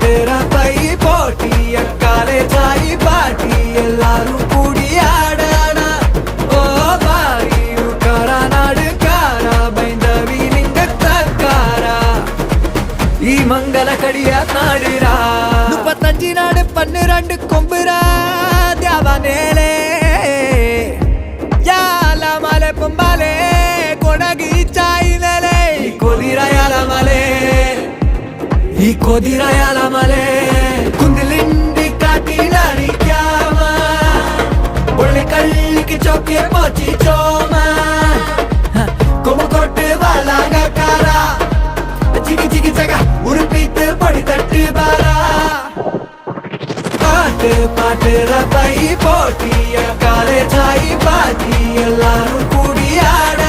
பாட்டு ரப்பை போட்டி அக்காலே சாய் பாட்டி எல்லாரும் கூடி ஆடானா ஓ பாரி உக்காரா நாடு காரா பைந்தவி லிங்க தக்காரா ಈ ಮಂಗಲ ಕಡಿಯ ನಾಡಿರಾ 35 ನಾಡು 12 ಕೊಂಬುರ ದ್ಯಾವನೇಲೆ ಯಾಲ ಮಲೆ ಪೊಂಬಾಲೆ ಕೊಡಗಿ ಚಾಯಿನಲೆ ಈ ಕೊದಿರ ಮಲೆ ಕುಂದಿಲಿಂಡಿ ಕಾಟಿಲಾಡಿ ಕ್ಯಾಮ ಒಳ್ಳೆ ಕಳ್ಳಿಗೆ ಚೌಕೆ ಪೋಚಿ ಚೋಮ ಕೊಮ್ಮ ಕೊಟ್ಟು ಬಾಲಾಗ ಕಾರ ಜಿಗಿ ಜಿಗಿ ಜಗ ಉಡುಪಿತ್ತು ಪಡಿ ತಟ್ಟು ಬಾರ பாட்டு பாட்டு ரப்பை போட்டி காலே சாய் பாட்டி எல்லாரும் கூடி ஆட